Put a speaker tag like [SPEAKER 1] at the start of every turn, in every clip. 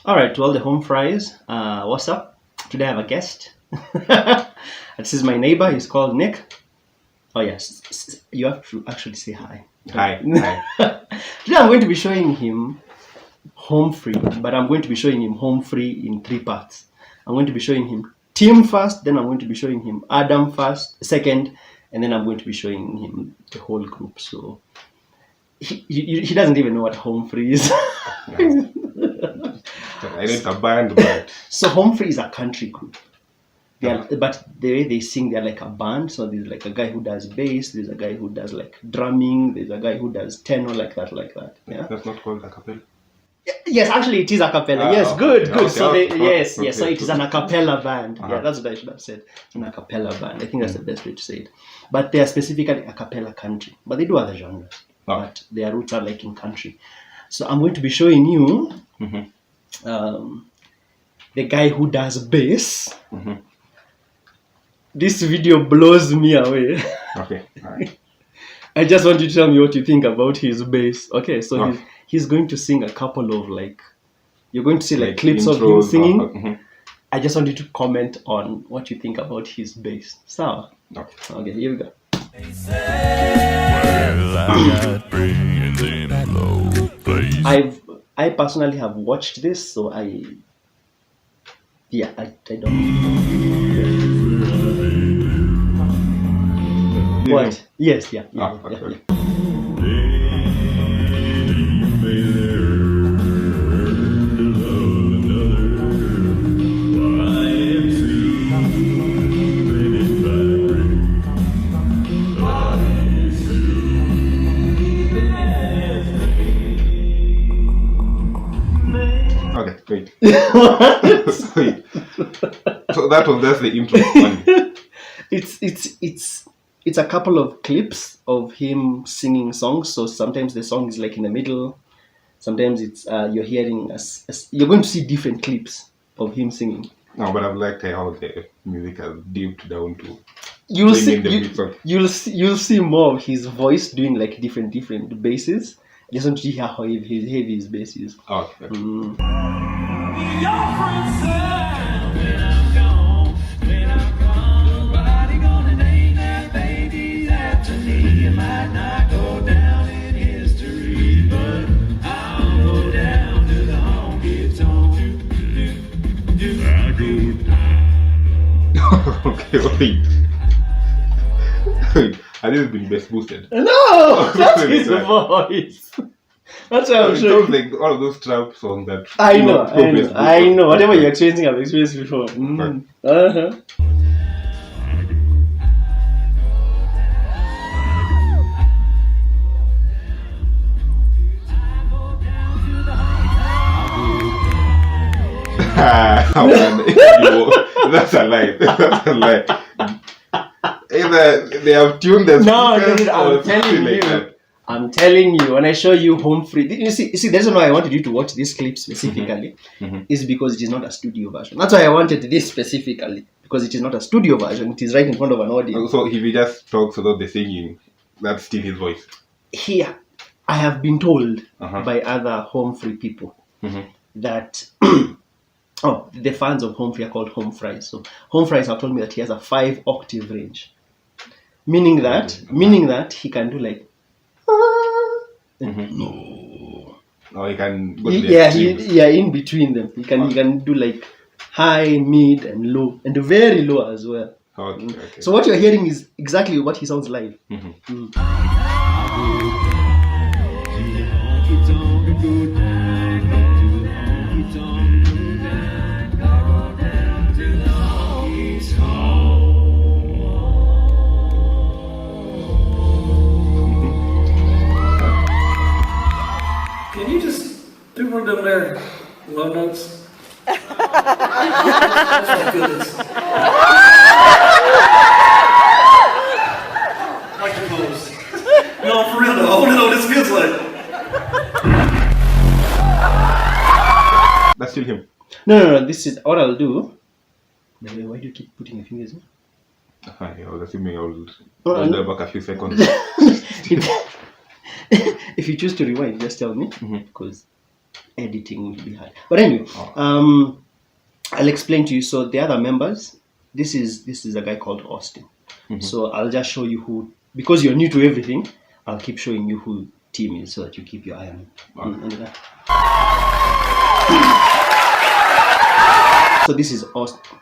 [SPEAKER 1] All right, to all the home fries, what's up? Today I have a guest. This is my neighbor. He's called Nick. Oh yes, you have to actually say hi.
[SPEAKER 2] Hi.
[SPEAKER 1] Today I'm going to be showing him home free, but I'm going to be showing him home free in 3 parts. I'm going to be showing him Tim first, then I'm going to be showing him Adam first, second, and then I'm going to be showing him the whole group. So he doesn't even know what home free is.
[SPEAKER 2] I need a band, but
[SPEAKER 1] So home free is a country group. But the way they sing, they're like a band. So there's like a guy who does bass, there's a guy who does like drumming, there's a guy who does tenor, like that. Yeah.
[SPEAKER 2] that's not called a cappella.
[SPEAKER 1] Yes, actually it is a cappella. Yes,
[SPEAKER 2] okay,
[SPEAKER 1] good.
[SPEAKER 2] okay,
[SPEAKER 1] So
[SPEAKER 2] okay,
[SPEAKER 1] yes.
[SPEAKER 2] okay,
[SPEAKER 1] So it is an a cappella band.
[SPEAKER 2] Uh-huh.
[SPEAKER 1] Yeah, that's what I should have said. An a cappella band. I think that's the best way to say it. But they are specifically a cappella country. But they do other genres.
[SPEAKER 2] Oh.
[SPEAKER 1] But their roots are like in country. So I'm going to be showing you the guy who does bass. This video blows me away.
[SPEAKER 2] Okay, alright.
[SPEAKER 1] I just want you to tell me what you think about his bass. Okay, so
[SPEAKER 2] Oh.
[SPEAKER 1] he's going to sing a couple of you're going to see like clips
[SPEAKER 2] intros,
[SPEAKER 1] of him singing.
[SPEAKER 2] mhm.
[SPEAKER 1] I just want you to comment on what you think about his bass. So, okay, here we go. I personally have watched this, so I don't. What? Yes, yeah.
[SPEAKER 2] Okay. Okay, wait. Wait. So that was just the intro.
[SPEAKER 1] It's a couple of clips of him singing songs. So sometimes the song is like in the middle. Sometimes it's you're hearing you're going to see different clips of him singing.
[SPEAKER 2] No, but I've liked how the music has dipped down to.
[SPEAKER 1] You'll
[SPEAKER 2] bring in the beats of-
[SPEAKER 1] you'll see more of his voice doing like different basses. I just want to hear how heavy his bass is.
[SPEAKER 2] Oh, okay. Okay, wait. Has this been best boosted?
[SPEAKER 1] No, that's his
[SPEAKER 2] Sorry.
[SPEAKER 1] voice. That's why I'm
[SPEAKER 2] It
[SPEAKER 1] sure.
[SPEAKER 2] sounds like all of those trap songs that
[SPEAKER 1] I
[SPEAKER 2] go
[SPEAKER 1] know.
[SPEAKER 2] best boosted.
[SPEAKER 1] I know. Whatever you're experiencing, I've experienced before.
[SPEAKER 2] That's a lie. That's a lie. Either they have tuned the
[SPEAKER 1] No,
[SPEAKER 2] speakers
[SPEAKER 1] I'm
[SPEAKER 2] or
[SPEAKER 1] telling
[SPEAKER 2] something
[SPEAKER 1] you.
[SPEAKER 2] like that.
[SPEAKER 1] I'm telling you, when I show you home free, you see, the reason why I wanted you to watch this clip specifically is because it is not a studio version. That's why I wanted this specifically, because it is not a studio version. It is right in front of an audience.
[SPEAKER 2] So if he just talks without the singing, that's still his voice.
[SPEAKER 1] Here, I have been told
[SPEAKER 2] Uh-huh.
[SPEAKER 1] by other home free people that the fans of home free are called home fries. So home fries have told me that he has a 5-octave range, meaning that he can do like.
[SPEAKER 2] Or he can go to the
[SPEAKER 1] Yeah,
[SPEAKER 2] extremes.
[SPEAKER 1] in between them. He can do like high, mid, and low, and very low as well.
[SPEAKER 2] Okay.
[SPEAKER 1] So what you're hearing is exactly what he sounds live.
[SPEAKER 3] Can you just do one of them there low notes? Oh my goodness. Like the most. No, for real though. I want to know what this feels like.
[SPEAKER 2] That's still him.
[SPEAKER 1] No. This is what I'll do. By the way, why do you keep putting your fingers in?
[SPEAKER 2] I was assuming I would
[SPEAKER 1] Oh,
[SPEAKER 2] go
[SPEAKER 1] no.
[SPEAKER 2] back a few seconds.
[SPEAKER 1] If you choose to rewind, just tell me, because editing will be hard. But anyway, I'll explain to you. So the other members, this is a guy called Austin. So I'll just show you who, because you're new to everything, I'll keep showing you who Tim is so that you keep your eye on him. So this is Austin.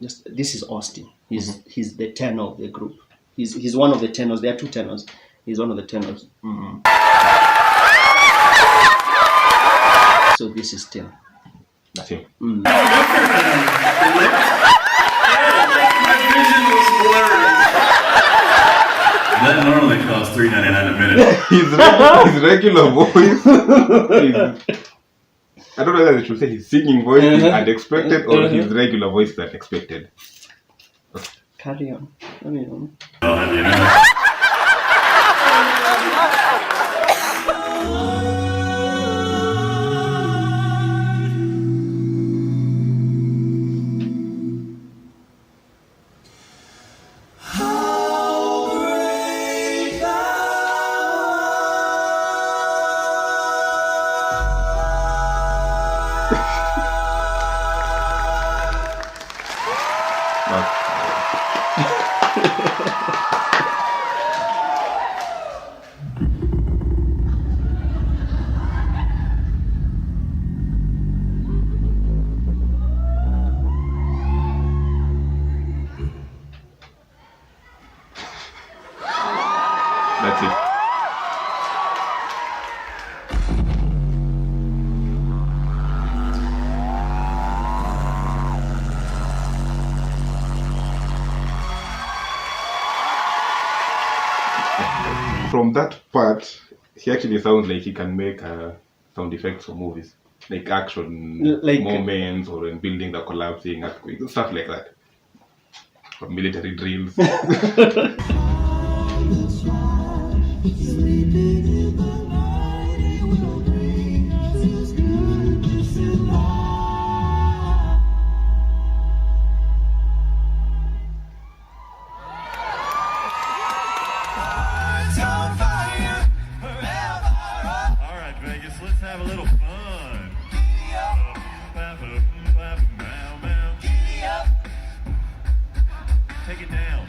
[SPEAKER 1] This is Austin. He's the tenor of the group. He's one of the tenors. There are two tenors. He's one of the tenors. So this is Tim.
[SPEAKER 2] That's him.
[SPEAKER 3] My vision was blurry. That normally costs $3.99 a minute.
[SPEAKER 2] His regular voice I don't know whether I should say his singing voice is unexpected or his regular voice is unexpected.
[SPEAKER 1] Carry on. Carry on.
[SPEAKER 2] That's it. From that part, he actually sounds like he can make sound effects for movies, like action moments or in buildings are collapsing, earthquakes, stuff like that, or military drills.
[SPEAKER 4] Have a little fun. Take it down.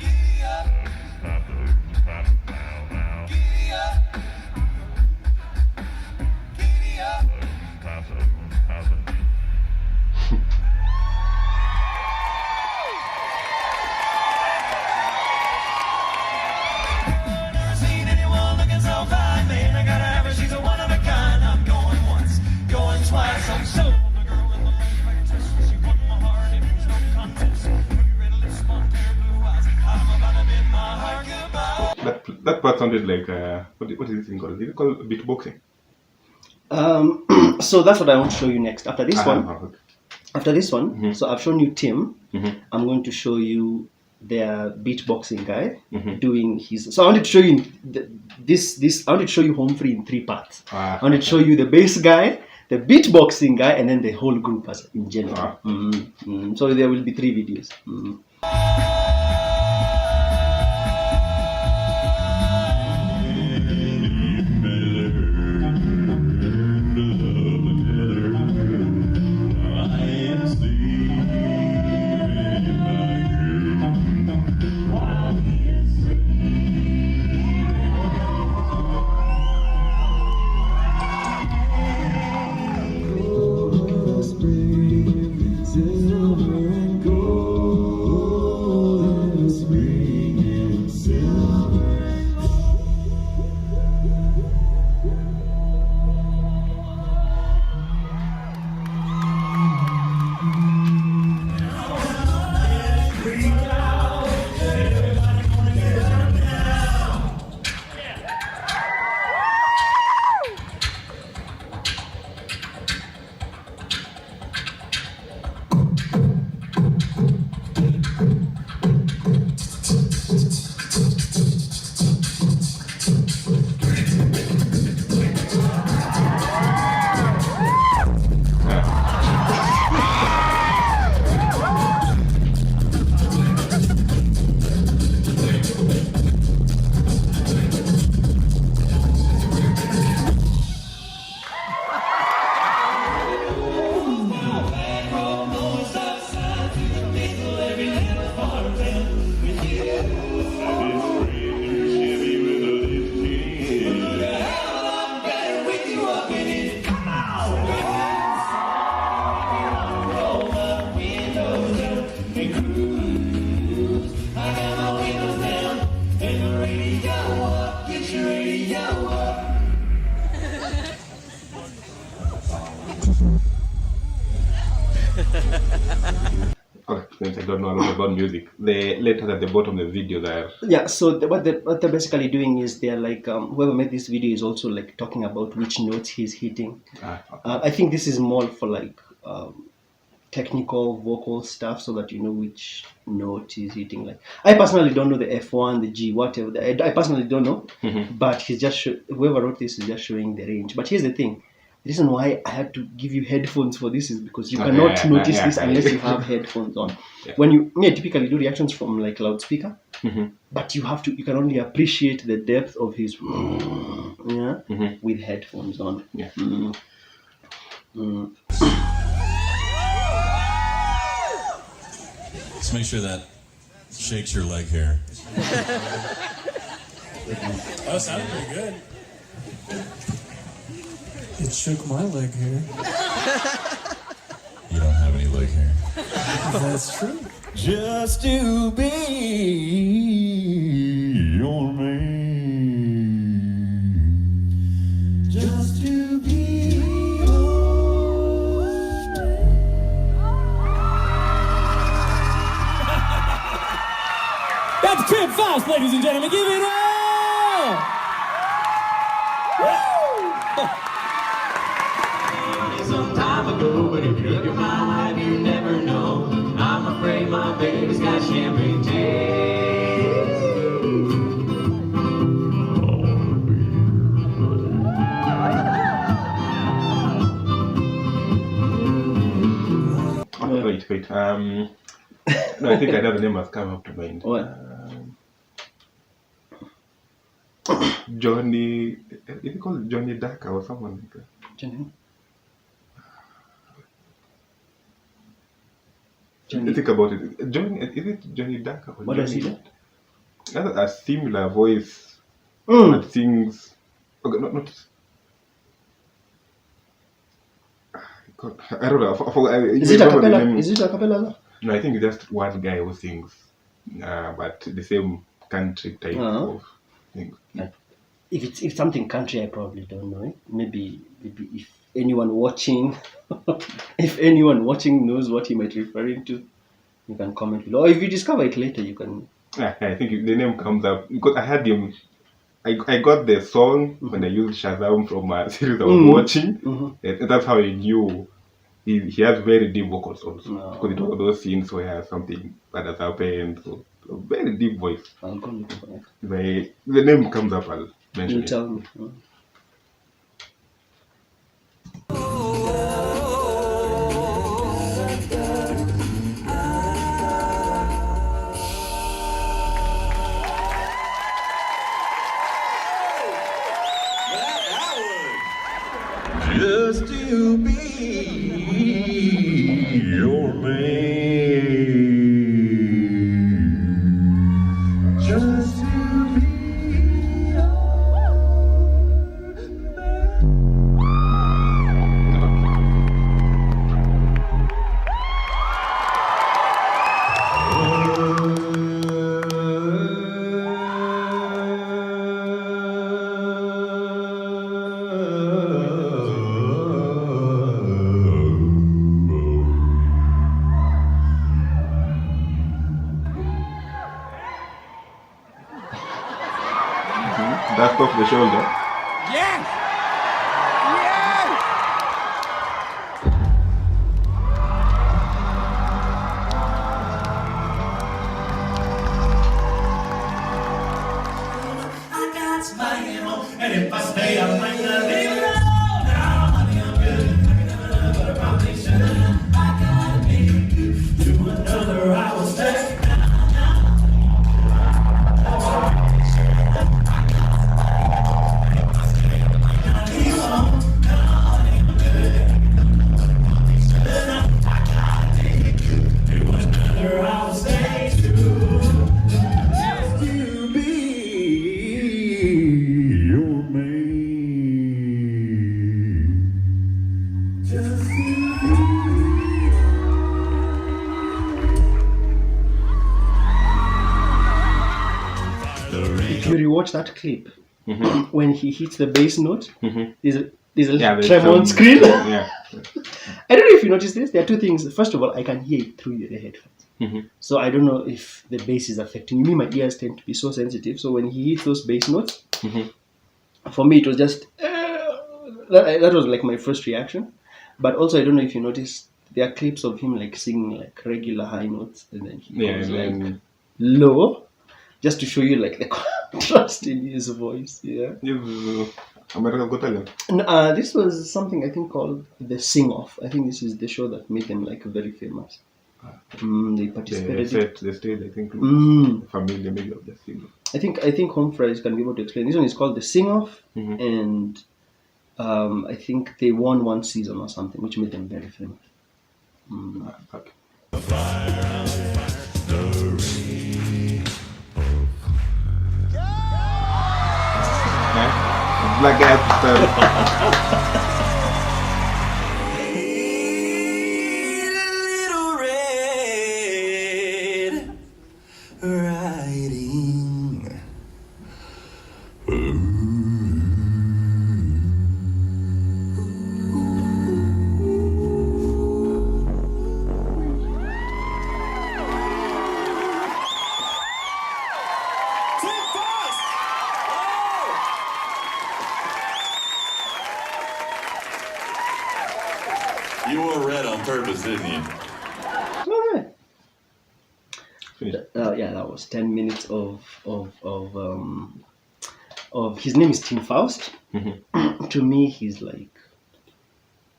[SPEAKER 5] Never seen anyone looking so fine, man. I gotta have her, she's a one of a kind. I'm going once, going twice. I'm so the girl in the lane, I can test her. She won my heart, it was no contest. Pretty red lips, Montana blue eyes. I'm about to bid my heart goodbye.
[SPEAKER 2] That part sounded like what is this thing called? Is it called beatboxing?
[SPEAKER 1] So that's what I want to show you next. After this one, so I've shown you Tim. I'm going to show you their beatboxing guy doing his. So I wanted to show you this. I wanted to show you Home Free in 3 parts. I wanted to show you the bass guy, the beatboxing guy, and then the whole group as in general. So there will be 3 videos.
[SPEAKER 2] Okay, since I don't know a lot about music, the letters at the bottom of the video there.
[SPEAKER 1] Yeah, so what they're basically doing is they're like, whoever made this video is also like talking about which notes he's hitting. I think this is more for like technical vocal stuff, so that you know which note he's hitting. Like, I personally don't know the F1, the G, whatever. I personally don't know, but he's just whoever wrote this is just showing the range. But here's the thing. The reason why I had to give you headphones for this is because you cannot notice this unless you have headphones on.
[SPEAKER 2] Yeah.
[SPEAKER 1] When I typically do reactions from like loudspeaker, but you can only appreciate the depth of his with headphones on.
[SPEAKER 2] Yeah.
[SPEAKER 6] Let's make sure that shakes your leg hair.
[SPEAKER 3] Oh, sounded pretty good.
[SPEAKER 7] It shook my leg hair.
[SPEAKER 6] You don't have any leg hair.
[SPEAKER 7] That's true.
[SPEAKER 6] Just to be your man. Just to be your
[SPEAKER 7] That's Tim Faust, ladies and gentlemen. Give it up!
[SPEAKER 5] Some time ago, but if you look at my life, you never know. I'm afraid my baby's got champagne taste.
[SPEAKER 2] Wait. No, I think another name has come up to mind.
[SPEAKER 1] What?
[SPEAKER 2] Johnny. Is it called Johnny Daka or someone like that?
[SPEAKER 1] Johnny?
[SPEAKER 2] Think about it. Johnny, is it Johnny Daka? Or
[SPEAKER 1] What does he
[SPEAKER 2] Johnny?
[SPEAKER 1] do?
[SPEAKER 2] Has a similar voice that sings. Okay, not. God, I don't know.
[SPEAKER 1] Is it a cappella? Is it a cappella?
[SPEAKER 2] No, I think it's just one guy who sings, but the same country type of thing.
[SPEAKER 1] If it's something country, I probably don't know it. Maybe if anyone watching, knows what he might be referring to, you can comment below. Or if you discover it later, you can.
[SPEAKER 2] I think the name comes up because I had him. I got the song when I used Shazam from a series I was watching. And that's how I knew he has very deep vocals also. Because it was those scenes where something that has happened. So a very deep voice.
[SPEAKER 1] I'll go look for it.
[SPEAKER 2] The name comes up, I'll mention
[SPEAKER 1] You
[SPEAKER 2] it.
[SPEAKER 1] tell me.
[SPEAKER 6] Just to be your man. Just to be
[SPEAKER 2] Dust off the shoulder.
[SPEAKER 7] Yes!
[SPEAKER 5] I got smile, and if I stay, I might not leave it alone. Now, honey, I'm good. I can never, but I probably shouldn't. I gotta make you to another. I will stay.
[SPEAKER 1] If you rewatch that clip, when he hits the bass note, there's a
[SPEAKER 2] Yeah,
[SPEAKER 1] little tremor on screen.
[SPEAKER 2] Yeah.
[SPEAKER 1] I don't know if if you notice this. There are two things. First of all, I can hear it through the headphones. So I don't know if the bass is affecting me. My ears tend to be so sensitive. So when he hits those bass notes, for me it was just that was like my first reaction. But also I don't know if you notice, there are clips of him like singing like regular high notes, and then he goes like low, just to show you like the contrast in his voice. Yeah.
[SPEAKER 2] American Got Talent.
[SPEAKER 1] This was something I think called the Sing Off. I think this is the show that made them like very famous. They participated.
[SPEAKER 2] The stage, I think. Familiar maybe of the singer.
[SPEAKER 1] I think Home Fries can be able to explain. This one is called the Sing Off, and I think they won one season or something, which made them very famous.
[SPEAKER 2] Okay. Black guy
[SPEAKER 5] Little Red Riding. Tim Faust! You wore red on purpose, didn't you?
[SPEAKER 1] All right. Yeah, that was 10 minutes of his name is Tim Faust. To me, he's like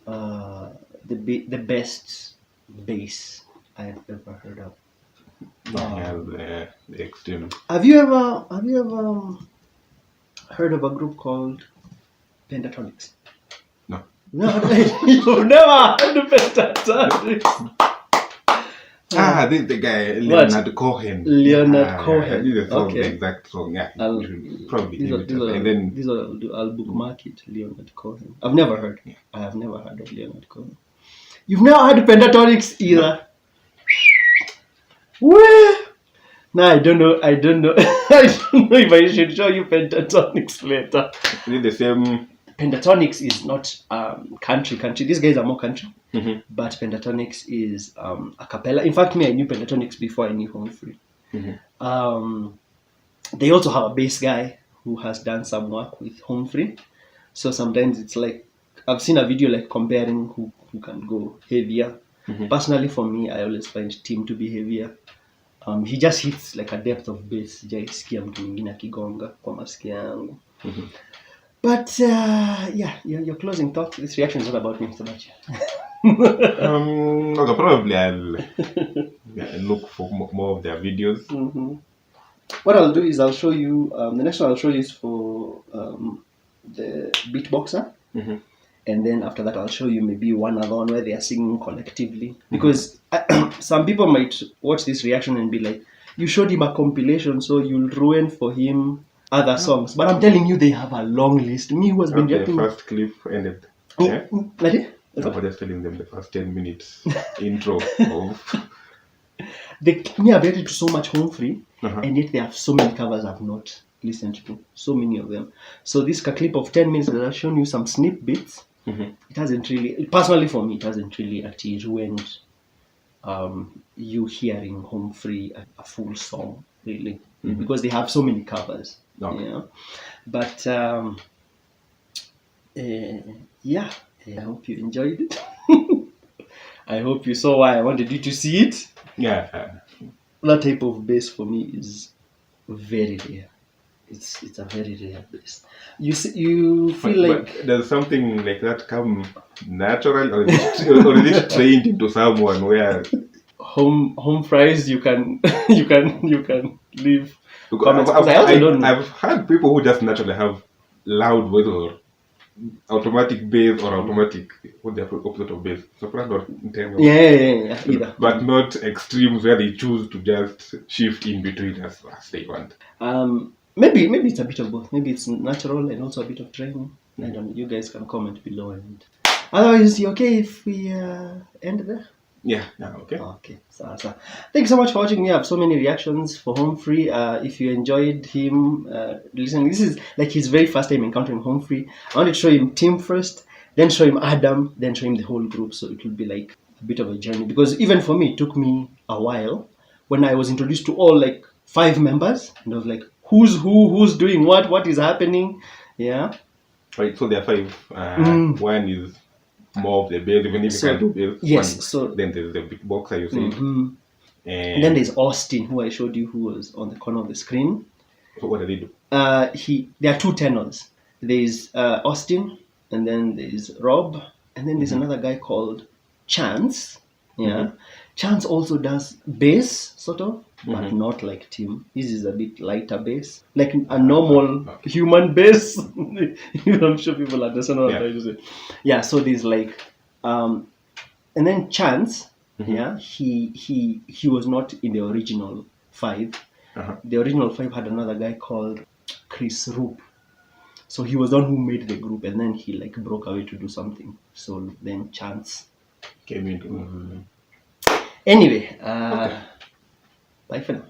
[SPEAKER 1] the best bass I've ever heard of.
[SPEAKER 2] the extreme.
[SPEAKER 1] Have you ever heard of a group called Pentatonix?
[SPEAKER 2] No.
[SPEAKER 1] No, you've never heard of Pentatonix.
[SPEAKER 2] This is the guy, Leonard Cohen.
[SPEAKER 1] Leonard Cohen.
[SPEAKER 2] I did the song,
[SPEAKER 1] Okay.
[SPEAKER 2] the exact song. Yeah,
[SPEAKER 1] I'll-
[SPEAKER 2] you should probably
[SPEAKER 1] These
[SPEAKER 2] give
[SPEAKER 1] are,
[SPEAKER 2] it
[SPEAKER 1] these
[SPEAKER 2] up.
[SPEAKER 1] are,
[SPEAKER 2] And then
[SPEAKER 1] these are, I'll bookmark it. Leonard Cohen. I've never heard. I have never heard of Leonard Cohen. You've never heard of Pentatonix either. Where? No, I don't know. I don't know. I don't know if I should show you Pentatonix later.
[SPEAKER 2] is it the same?
[SPEAKER 1] Pentatonix is not country. These guys are more country. But Pentatonix is a cappella. In fact, I knew Pentatonix before I knew Home Free. They also have a bass guy who has done some work with Home Free. So sometimes it's like, I've seen a video like comparing who can go heavier. Personally, for me, I always find Tim to be heavier. He just hits like a depth of bass. Sijaisikia mtu mwingine akigonga kwa masikio yangu. But yeah, your closing thoughts. This reaction is not about me, it's about you.
[SPEAKER 2] Okay, probably I'll look for more of their videos.
[SPEAKER 1] What I'll do is I'll show you, the next one I'll show you is for the beatboxer. And then after that I'll show you maybe one other one where they are singing collectively. Because some people might watch this reaction and be like, you showed him a compilation, so you'll ruin for him other songs. But I'm telling you, they have a long list. Me who has been
[SPEAKER 2] The
[SPEAKER 1] reacting.
[SPEAKER 2] first clip ended.
[SPEAKER 1] Oh,
[SPEAKER 2] Yeah?
[SPEAKER 1] ready?
[SPEAKER 2] I was just telling them the first 10 minutes intro of.
[SPEAKER 1] Me, I've reacted to so much Home Free,
[SPEAKER 2] Uh-huh.
[SPEAKER 1] and yet they have so many covers I've not listened to. So many of them. So this clip of 10 minutes that I've shown you some snip bits, it hasn't really, personally for me, it hasn't really actually ruined you hearing Home Free a full song, really. Because they have so many covers.
[SPEAKER 2] Okay.
[SPEAKER 1] You know? But yeah, I hope you enjoyed it. I hope you saw why I wanted you to see it.
[SPEAKER 2] Yeah.
[SPEAKER 1] That type of bass for me is very rare. It's a very rare bass. You feel like
[SPEAKER 2] But does something like that come natural, or is it trained into someone where?
[SPEAKER 1] home fries you can you can leave comments.
[SPEAKER 2] Because
[SPEAKER 1] I also don't know.
[SPEAKER 2] I've had people who just naturally have loud voice or automatic bass or automatic, what the opposite of bass, soprano or tenor.
[SPEAKER 1] Yeah, either.
[SPEAKER 2] But not extremes where they choose to just shift in between as they want.
[SPEAKER 1] Maybe it's a bit of both. Maybe it's natural and also a bit of training. I don't know. You guys can comment below. And otherwise, you okay if we end there?
[SPEAKER 2] Yeah, okay.
[SPEAKER 1] Okay. So thank you so much for watching. We have so many reactions for Home Free. If you enjoyed him listening, this is like his very first time encountering Home Free. I wanted to show him Tim first, then show him Adam, then show him the whole group. So it will be like a bit of a journey, because even for me, it took me a while when I was introduced to all like 5 members, and I was like, who's doing what is happening? Yeah.
[SPEAKER 2] Right, so there are 5. One is more of the bass, even if you can do bass.
[SPEAKER 1] Yes.
[SPEAKER 2] One,
[SPEAKER 1] so
[SPEAKER 2] then there's the beatboxer, you said.
[SPEAKER 1] and then there's Austin, who I showed you, who was on the corner of the screen.
[SPEAKER 2] So what did he do?
[SPEAKER 1] There are 2 tenors. There's Austin, and then there's Rob, and then there's another guy called Chance. Yeah. Chance also does bass, sort of, but not like Tim. This is a bit lighter bass, like a normal human bass. I'm sure people understand what I'm trying to say. Yeah, so there's like, and then Chance, yeah, he was not in the original 5. The original 5 had another guy called Chris Roop. So he was the one who made the group, and then he like broke away to do something. So then Chance
[SPEAKER 2] Came into.
[SPEAKER 1] Anyway, bye for now.